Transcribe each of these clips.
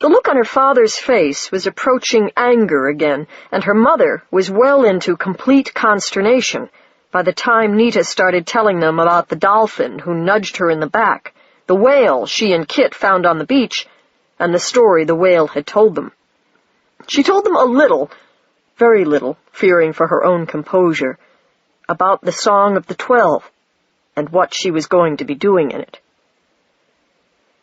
The look on her father's face was approaching anger again, and her mother was well into complete consternation by the time Nita started telling them about the dolphin who nudged her in the back, the whale she and Kit found on the beach, and the story the whale had told them. She told them a little, very little, fearing for her own composure, about the Song of the 12, and what she was going to be doing in it.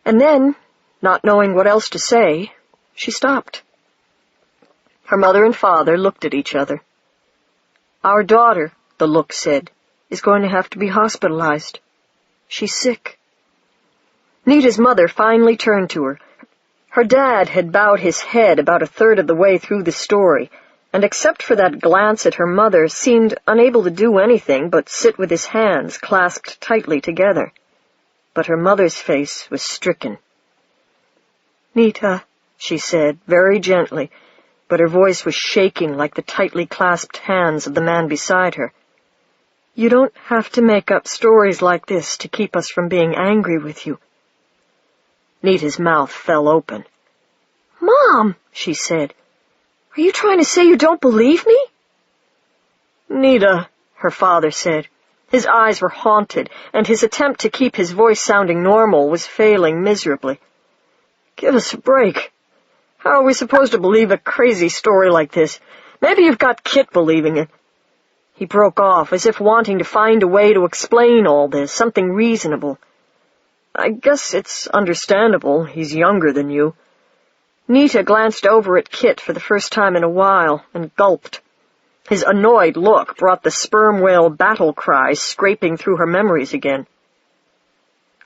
And then, not knowing what else to say, she stopped. Her mother and father looked at each other. "Our daughter," the look said, "is going to have to be hospitalized. She's sick." Nita's mother finally turned to her. Her dad had bowed his head about a third of the way through the story, and except for that glance at her mother, seemed unable to do anything but sit with his hands clasped tightly together. But her mother's face was stricken. "Nita," she said, very gently, but her voice was shaking like the tightly clasped hands of the man beside her. "You don't have to make up stories like this to keep us from being angry with you." Nita's mouth fell open. "Mom," she said, "are you trying to say you don't believe me?" "Nita," her father said. His eyes were haunted, and his attempt to keep his voice sounding normal was failing miserably. "Give us a break. How are we supposed to believe a crazy story like this? Maybe you've got Kit believing it." He broke off, as if wanting to find a way to explain all this, something reasonable. "I guess it's understandable. He's younger than you." Nita glanced over at Kit for the first time in a while and gulped. His annoyed look brought the sperm whale battle cry scraping through her memories again.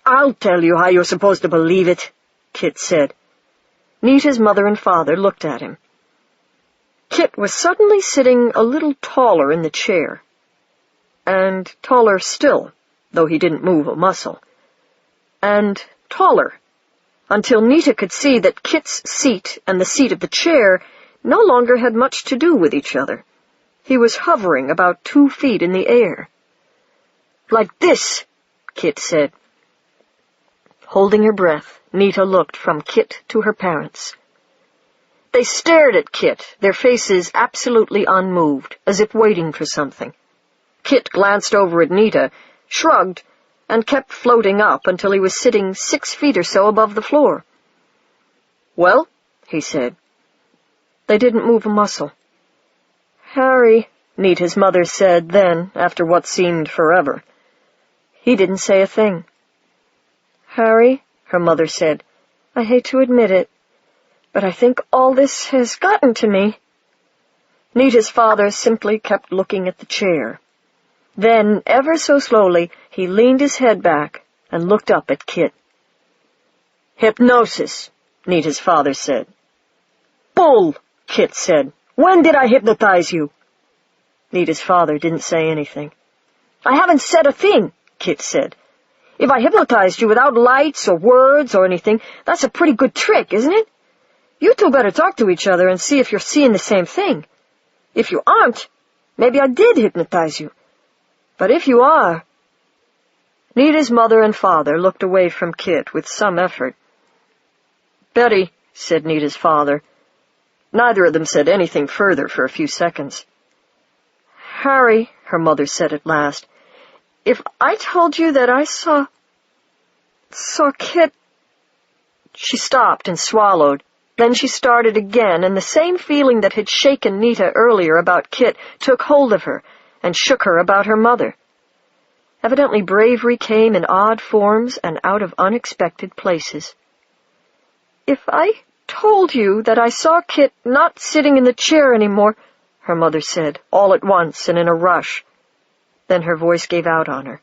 "I'll tell you how you're supposed to believe it," Kit said. Nita's mother and father looked at him. Kit was suddenly sitting a little taller in the chair. And taller still, though he didn't move a muscle. And taller, until Nita could see that Kit's seat and the seat of the chair no longer had much to do with each other. He was hovering about 2 feet in the air. "Like this," Kit said. Holding her breath, Nita looked from Kit to her parents. They stared at Kit, their faces absolutely unmoved, as if waiting for something. Kit glanced over at Nita, shrugged, and kept floating up until he was sitting 6 feet or so above the floor. "Well," he said. They didn't move a muscle. "Harry," Nita's mother said then, after what seemed forever. He didn't say a thing. "Harry," her mother said, "I hate to admit it, but I think all this has gotten to me." Nita's father simply kept looking at the chair. Then, ever so slowly, he leaned his head back and looked up at Kit. "Hypnosis," Nita's father said. "Bull," Kit said. "When did I hypnotize you?" Nita's father didn't say anything. "I haven't said a thing," Kit said. "If I hypnotized you without lights or words or anything, that's a pretty good trick, isn't it? You two better talk to each other and see if you're seeing the same thing. If you aren't, maybe I did hypnotize you. But if you are—" Nita's mother and father looked away from Kit with some effort. "Betty," said Nita's father. Neither of them said anything further for a few seconds. "Harry," her mother said at last, "if I told you that I saw Kit—" She stopped and swallowed. Then she started again, and the same feeling that had shaken Nita earlier about Kit took hold of her and shook her about her mother. Evidently bravery came in odd forms and out of unexpected places. "If I told you that I saw Kit not sitting in the chair anymore," her mother said, all at once and in a rush. Then her voice gave out on her.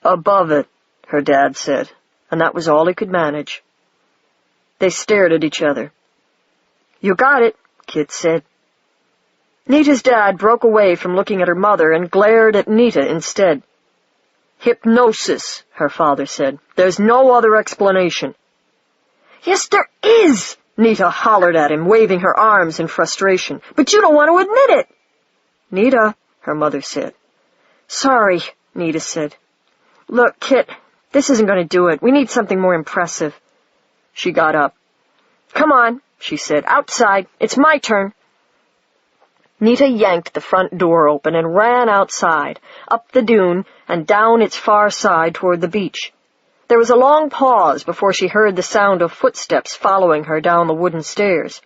"Above it," her dad said, and that was all he could manage. They stared at each other. "You got it," Kit said. Nita's dad broke away from looking at her mother and glared at Nita instead. "Hypnosis," her father said. "There's no other explanation." "Yes, there is," Nita hollered at him, waving her arms in frustration. "But you don't want to admit it." "Nita," her mother said. "Sorry," Nita said. "Look, Kit, this isn't going to do it. We need something more impressive." She got up. "Come on," she said. "Outside. It's my turn." Nita yanked the front door open and ran outside, up the dune and down its far side toward the beach. There was a long pause before she heard the sound of footsteps following her down the wooden stairs.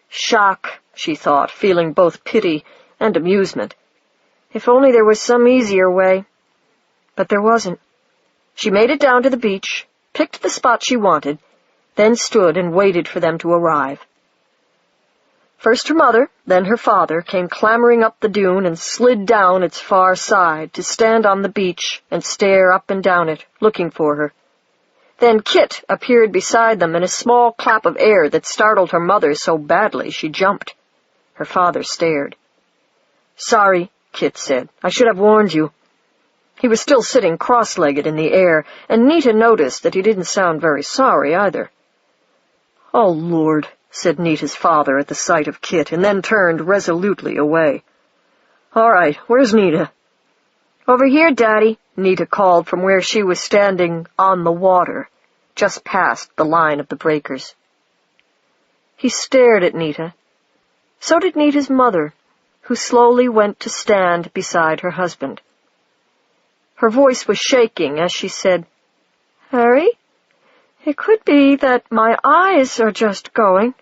Shock, she thought, feeling both pity and amusement. If only there was some easier way. But there wasn't. She made it down to the beach, picked the spot she wanted, then stood and waited for them to arrive. First her mother, then her father, came clambering up the dune and slid down its far side to stand on the beach and stare up and down it, looking for her. Then Kit appeared beside them in a small clap of air that startled her mother so badly she jumped. Her father stared. "Sorry," Kit said. "I should have warned you." He was still sitting cross-legged in the air, and Nita noticed that he didn't sound very sorry either. "Oh, Lord," said Nita's father at the sight of Kit, and then turned resolutely away. "All right, where's Nita?" "Over here, Daddy," Nita called from where she was standing on the water, just past the line of the breakers. He stared at Nita. So did Nita's mother, who slowly went to stand beside her husband. Her voice was shaking as she said, "Harry, it could be that my eyes are just going."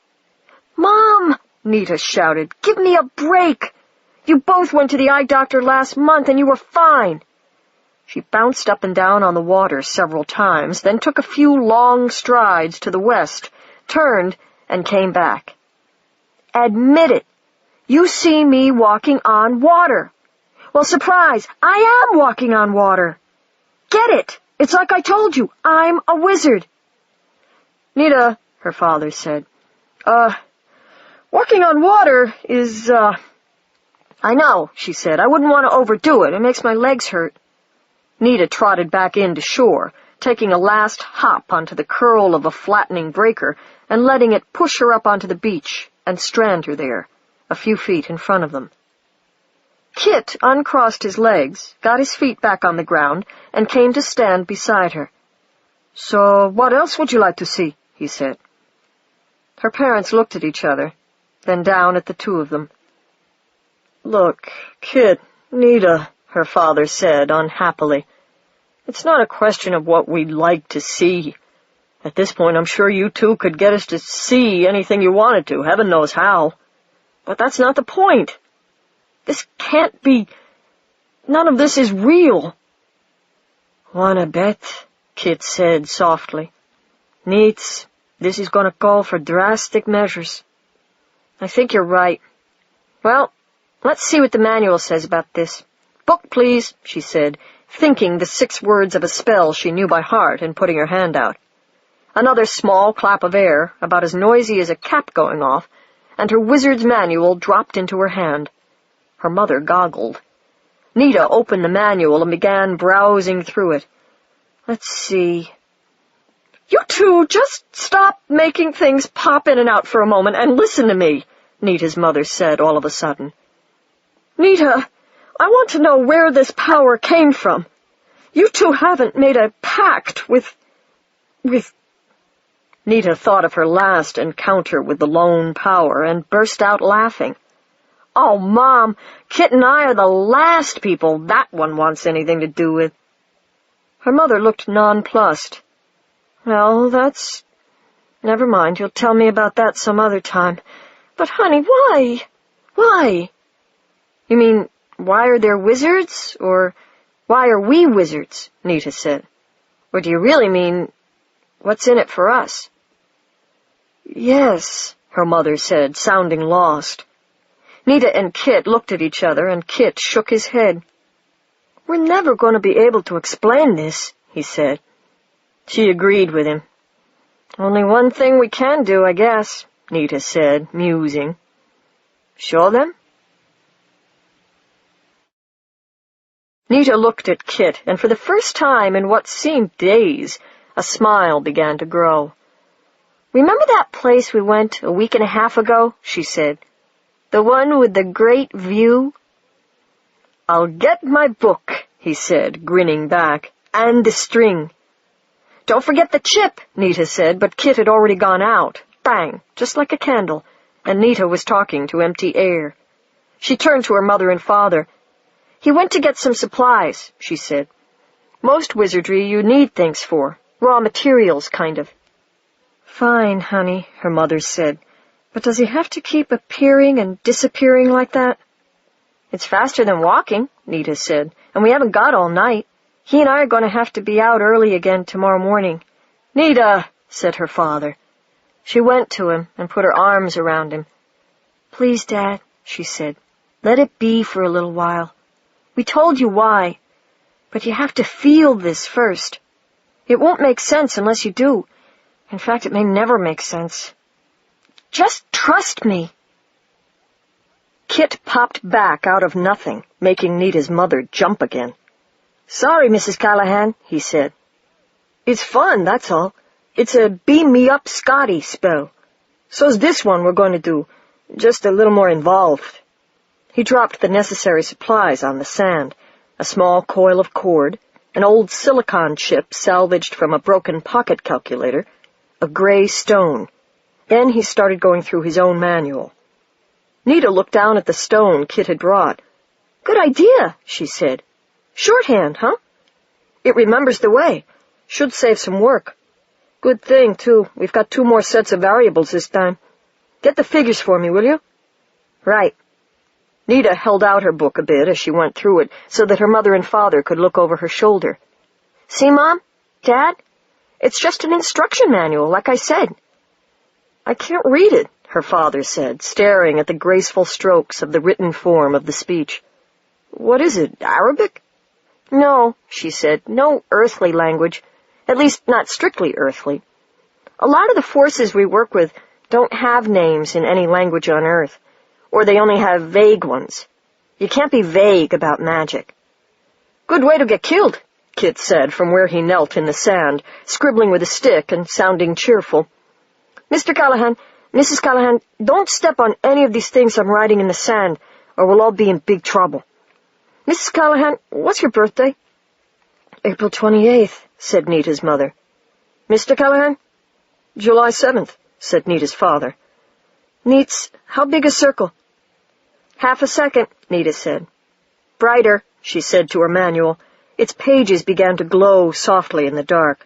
"Mom!" Nita shouted. "Give me a break! You both went to the eye doctor last month and you were fine." She bounced up and down on the water several times, then took a few long strides to the west, turned, and came back. "Admit it. You see me walking on water. Well, surprise, I am walking on water. Get it? It's like I told you. I'm a wizard." "Nita," her father said, walking on water is, "I know," she said. "I wouldn't want to overdo it. It makes my legs hurt." Nita trotted back in to shore, taking a last hop onto the curl of a flattening breaker and letting it push her up onto the beach and strand her there, a few feet in front of them. Kit uncrossed his legs, got his feet back on the ground, and came to stand beside her. "So what else would you like to see?" he said. Her parents looked at each other, then down at the two of them. "Look, Kit, Nita," her father said unhappily. "It's not a question of what we'd like to see. At this point, I'm sure you two could get us to see anything you wanted to, heaven knows how. But that's not the point. This can't be... None of this is real." "Wanna bet?" Kit said softly. "Neats, this is gonna call for drastic measures." "I think you're right. Well, let's see what the manual says about this. Book, please," she said, thinking the 6 words of a spell she knew by heart and putting her hand out. Another small clap of air, about as noisy as a cap going off, and her wizard's manual dropped into her hand. Her mother goggled. Nita opened the manual and began browsing through it. "Let's see." "You two just stop making things pop in and out for a moment and listen to me," Nita's mother said all of a sudden. "Nita, I want to know where this power came from. You two haven't made a pact with... Nita thought of her last encounter with the lone power and burst out laughing. "Oh, Mom, Kit and I are the last people that one wants anything to do with." Her mother looked nonplussed. "Well, that's... Never mind, you'll tell me about that some other time. But, honey, why? Why?" "You mean, why are there wizards? Or why are we wizards?" Nita said. "Or do you really mean, what's in it for us?" "Yes," her mother said, sounding lost. Nita and Kit looked at each other, and Kit shook his head. "We're never going to be able to explain this," he said. She agreed with him. "Only one thing we can do, I guess," Nita said, musing. "Show them?" Nita looked at Kit, and for the first time in what seemed days, a smile began to grow. "Remember that place we went a week and a half ago?" she said. "The one with the great view?" "I'll get my book," he said, grinning back, "and the string." "Don't forget the chip," Nita said, but Kit had already gone out, bang, just like a candle, and Nita was talking to empty air. She turned to her mother and father. "He went to get some supplies," she said. "Most wizardry you need things for. Raw materials, kind of." "Fine, honey," her mother said. "But does he have to keep appearing and disappearing like that?" "It's faster than walking," Nita said, "and we haven't got all night. He and I are going to have to be out early again tomorrow morning." "Nita," said her father. She went to him and put her arms around him. "Please, Dad," she said, "let it be for a little while. We told you why, but you have to feel this first. It won't make sense unless you do. In fact, it may never make sense. Just trust me." Kit popped back out of nothing, making Nita's mother jump again. "Sorry, Mrs. Callahan," he said. "It's fun, that's all. It's a beam-me-up Scotty spell. So's this one we're going to do, just a little more involved." He dropped the necessary supplies on the sand, a small coil of cord, an old silicon chip salvaged from a broken pocket calculator, a gray stone. Then he started going through his own manual. Nita looked down at the stone Kit had brought. "Good idea," she said. "Shorthand, huh? It remembers the way. Should save some work. Good thing, too. We've got 2 more sets of variables this time. Get the figures for me, will you?" "Right." Nita held out her book a bit as she went through it so that her mother and father could look over her shoulder. "See, Mom? Dad? It's just an instruction manual, like I said." "I can't read it," her father said, staring at the graceful strokes of the written form of the speech. "What is it, Arabic?" "No," she said, "no earthly language. At least, not strictly earthly. A lot of the forces we work with don't have names in any language on Earth, or they only have vague ones. You can't be vague about magic." "Good way to get killed," Kit said from where he knelt in the sand, scribbling with a stick and sounding cheerful. "Mr. Callahan, Mrs. Callahan, don't step on any of these things I'm writing in the sand, or we'll all be in big trouble. Mrs. Callahan, what's your birthday?" "April 28th, said Nita's mother. "Mr. Callahan?" "July 7th, said Nita's father. "Neats, how big a circle?" "Half a second," Nita said. "Brighter," she said to her manual. Its pages began to glow softly in the dark.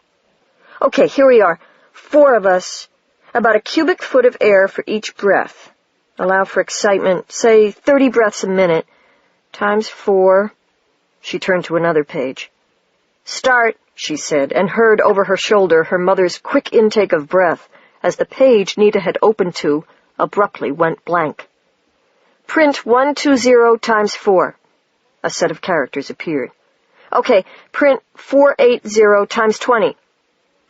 "Okay, here we are. 4 of us. About a cubic foot of air for each breath. Allow for excitement, say 30 breaths a minute. Times 4. She turned to another page. "Start," she said, and heard over her shoulder her mother's quick intake of breath as the page Nita had opened to abruptly went blank. "Print 120 times 4. A set of characters appeared. "Okay, print 480 times 20.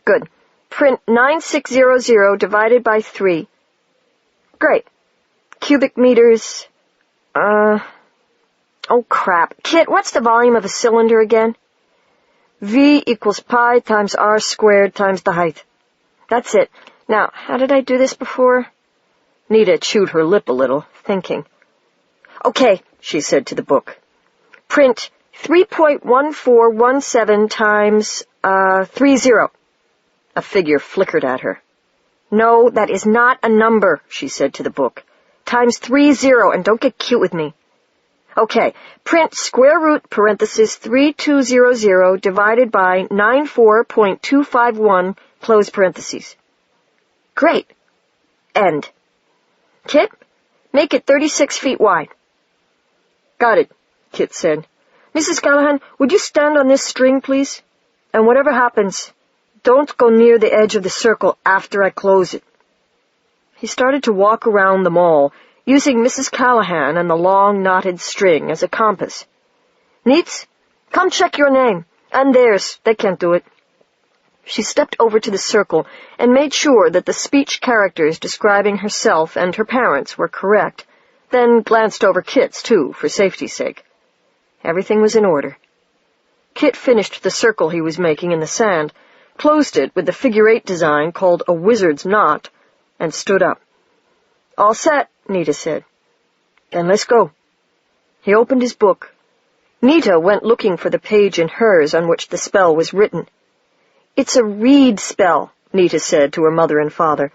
"Good. Print 9600 divided by 3. "Great. Cubic meters, oh crap. Kit, what's the volume of a cylinder again?" "V equals pi times r squared times the height." "That's it. Now, how did I do this before?" Nita chewed her lip a little, thinking. "Okay," she said to the book. "Print 3.1417 times, 30. A figure flickered at her. "No, that is not a number," she said to the book. "Times 30, and don't get cute with me." "Okay, print square root parenthesis 3200 divided by 94.251 close parentheses." "Great. End. Kit, make it 36 feet wide." "Got it," Kit said. "Mrs. Callahan, would you stand on this string, please? And whatever happens, don't go near the edge of the circle after I close it." He started to walk around them all, using Mrs. Callahan and the long knotted string as a compass. "Neats, come check your name. And theirs. They can't do it." She stepped over to the circle and made sure that the speech characters describing herself and her parents were correct, then glanced over Kit's, too, for safety's sake. Everything was in order. Kit finished the circle he was making in the sand, closed it with the figure-8 design called a wizard's knot, and stood up. "All set," Nita said. "Then let's go." He opened his book. Nita went looking for the page in hers on which the spell was written. "It's a read spell," Nita said to her mother and father.